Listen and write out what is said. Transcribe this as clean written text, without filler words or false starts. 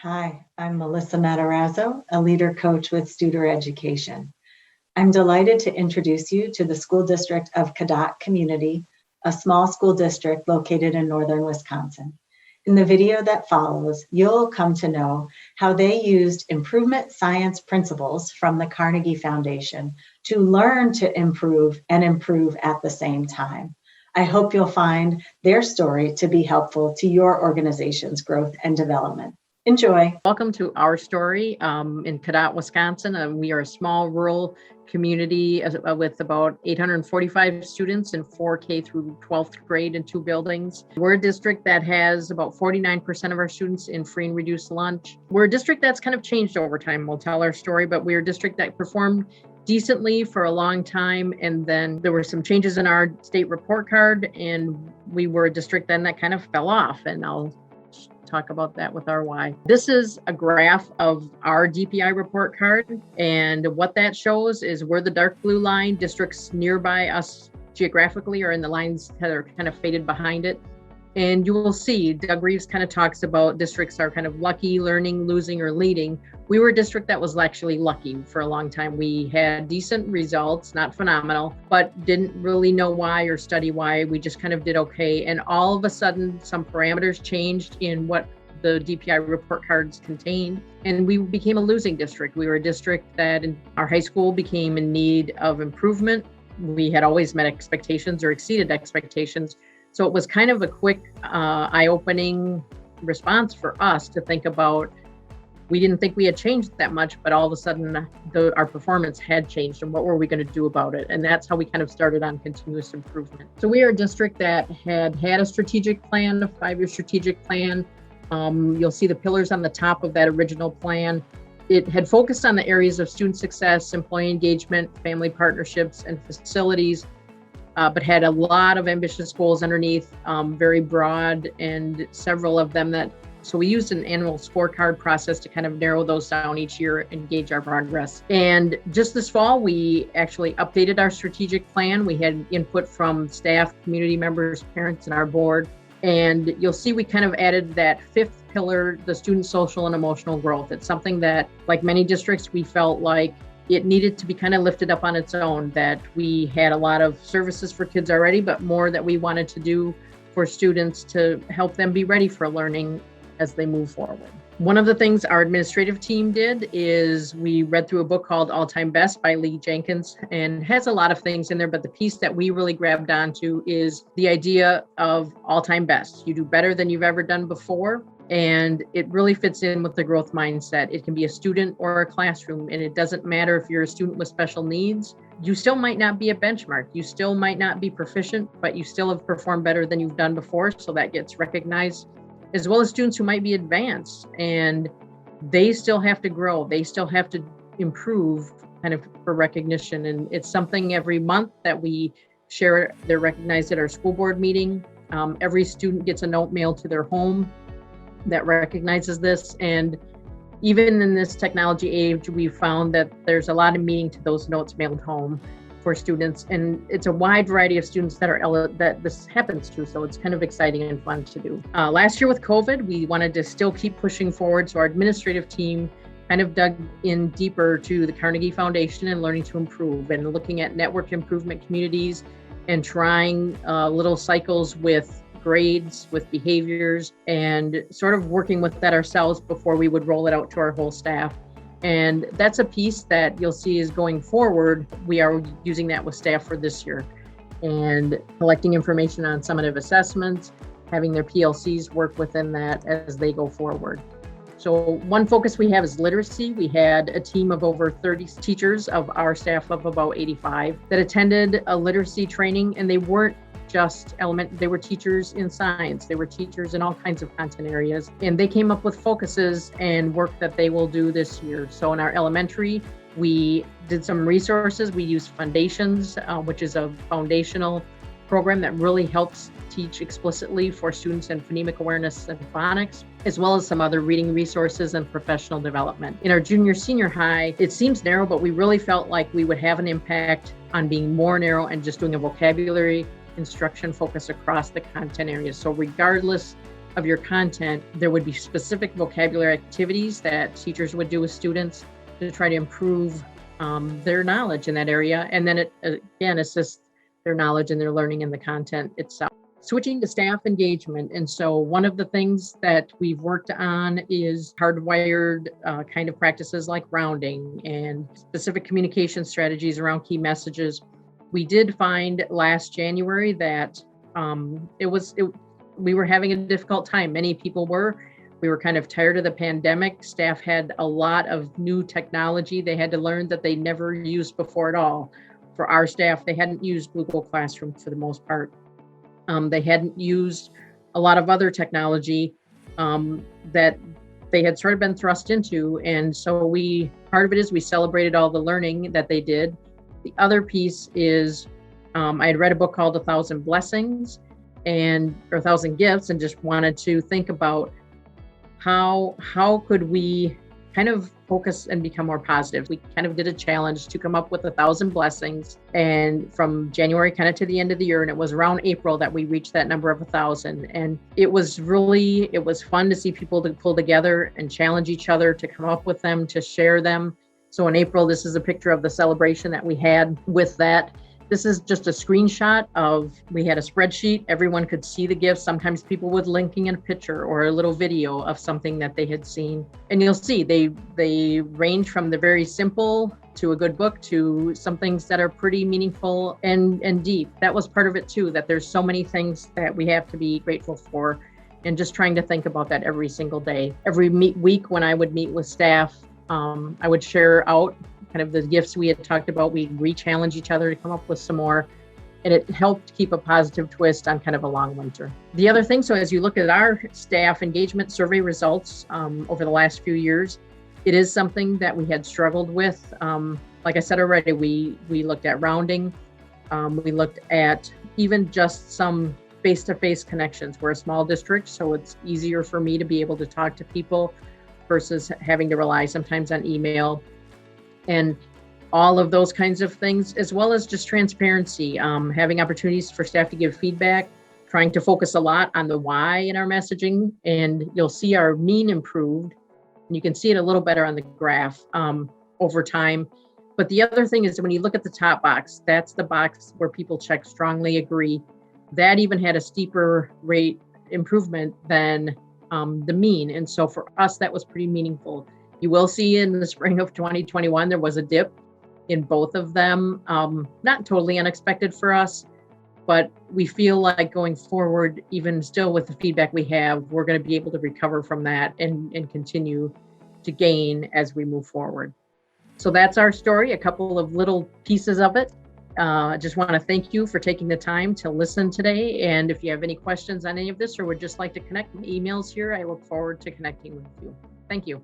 Hi, I'm Melissa Matarazzo, a leader coach with Studer Education. I'm delighted to introduce you to the school district of Cadott Community, a small school district located in northern Wisconsin. In the video that follows, you'll come to know how they used improvement science principles from the Carnegie Foundation to learn to improve and improve at the same time. I hope you'll find their story to be helpful to your organization's growth and development. Enjoy. Welcome to our story in Cadott, Wisconsin. We are a small rural community with about 845 students in 4K through 12th grade in 2 buildings. We're a district that has about 49% of our students in free and reduced lunch. We're a district that's kind of changed over time. We'll tell our story, but we're a district that performed decently for a long time. And then there were some changes in our state report card, and we were a district then that kind of fell off. And I'll talk about that with our why. This is a graph of our DPI report card, and what that shows is where the dark blue line, districts nearby us geographically, are in the lines that are kind of faded behind it. And you will see WRIE kind of talks about districts are kind of lucky, learning, losing, or leading. We were a district that was actually lucky for a long time. We had decent results, not phenomenal, but didn't really know why or study why. We just kind of did okay. And all of a sudden, some parameters changed in what the DPI report cards contained, and we became a losing district. We were a district that in our high school became in need of improvement. We had always met expectations or exceeded expectations. So it was kind of a quick, eye-opening response for us to think about. We didn't think we had changed that much, but all of a sudden our performance had changed, and what were we going to do about it? And that's how we kind of started on continuous improvement. So we are a district that had a strategic plan, a 5-year strategic plan. You'll see the pillars on the top of that original plan. It had focused on the areas of student success, employee engagement, family partnerships, and facilities, but had a lot of ambitious goals underneath, very broad, and several of them so we used an annual scorecard process to kind of narrow those down each year and gauge our progress. And just this fall, we actually updated our strategic plan. We had input from staff, community members, parents, and our board. And you'll see we kind of added that 5th pillar, the student social and emotional growth. It's something that, like many districts, we felt like it needed to be kind of lifted up on its own, that we had a lot of services for kids already, but more that we wanted to do for students to help them be ready for learning as they move forward. One of the things our administrative team did is we read through a book called All Time Best by Lee Jenkins, and has a lot of things in there, but the piece that we really grabbed onto is the idea of all time best. You do better than you've ever done before. And it really fits in with the growth mindset. It can be a student or a classroom, and it doesn't matter if you're a student with special needs. You still might not be a benchmark. You still might not be proficient, but you still have performed better than you've done before. So that gets recognized, as well as students who might be advanced, and they still have to grow. They still have to improve kind of for recognition. And it's something every month that we share. They're recognized at our school board meeting. Every student gets a note mailed to their home that recognizes this. And even in this technology age, we found that there's a lot of meaning to those notes mailed home for students. And it's a wide variety of students that this happens to. So it's kind of exciting and fun to do. Last year with COVID, we wanted to still keep pushing forward. So our administrative team kind of dug in deeper to the Carnegie Foundation and Learning to Improve, and looking at network improvement communities and trying little cycles with grades, with behaviors, and sort of working with that ourselves before we would roll it out to our whole staff. And that's a piece that you'll see is going forward. We are using that with staff for this year, and collecting information on summative assessments, having their PLCs work within that as they go forward. So one focus we have is literacy. We had a team of over 30 teachers of our staff of about 85 that attended a literacy training, and they weren't just they were teachers in science, they were teachers in all kinds of content areas, and they came up with focuses and work that they will do this year. So in our elementary, we did some resources. We used Foundations, which is a foundational program that really helps teach explicitly for students in phonemic awareness and phonics, as well as some other reading resources and professional development. In our junior senior high, it seems narrow, but we really felt like we would have an impact on being more narrow and just doing a vocabulary instruction focus across the content areas. So regardless of your content, there would be specific vocabulary activities that teachers would do with students to try to improve their knowledge in that area. And then it again assists their knowledge and their learning in the content itself. Switching to staff engagement. And so one of the things that we've worked on is hardwired kind of practices like rounding and specific communication strategies around key messages. We did find last January that we were having a difficult time. Many people were. We were kind of tired of the pandemic. Staff had a lot of new technology they had to learn that they never used before at all. For our staff, they hadn't used Google Classroom for the most part. They hadn't used a lot of other technology that they had sort of been thrust into. And so part of it is we celebrated all the learning that they did. The other piece is I had read a book called 1,000 Blessings or 1,000 Gifts, and just wanted to think about how could we kind of focus and become more positive. We kind of did a challenge to come up with 1,000 blessings, and from January kind of to the end of the year, and it was around April that we reached that number of 1,000. And it was fun to see people to pull together and challenge each other to come up with them, to share them. So in April, this is a picture of the celebration that we had with that. This is just a screenshot we had a spreadsheet. Everyone could see the gifts. Sometimes people would linking in a picture or a little video of something that they had seen. And you'll see they range from the very simple to a good book to some things that are pretty meaningful and deep. That was part of it too, that there's so many things that we have to be grateful for, and just trying to think about that every single day. Every week when I would meet with staff, I would share out kind of the gifts we had talked about. We'd re-challenge each other to come up with some more. And it helped keep a positive twist on kind of a long winter. The other thing, so as you look at our staff engagement survey results over the last few years, it is something that we had struggled with. Like I said already, we looked at rounding. We looked at even just some face-to-face connections. We're a small district, so it's easier for me to be able to talk to people versus having to rely sometimes on email. And all of those kinds of things, as well as just transparency, having opportunities for staff to give feedback, trying to focus a lot on the why in our messaging. And you'll see our mean improved. And you can see it a little better on the graph over time. But the other thing is when you look at the top box, that's the box where people check strongly agree. That even had a steeper rate improvement than the mean. And so for us, that was pretty meaningful. You will see in the spring of 2021, there was a dip in both of them. Not totally unexpected for us, but we feel like going forward, even still with the feedback we have, we're going to be able to recover from that and continue to gain as we move forward. So that's our story, a couple of little pieces of it. I just want to thank you for taking the time to listen today. And if you have any questions on any of this or would just like to connect, emails here, I look forward to connecting with you. Thank you.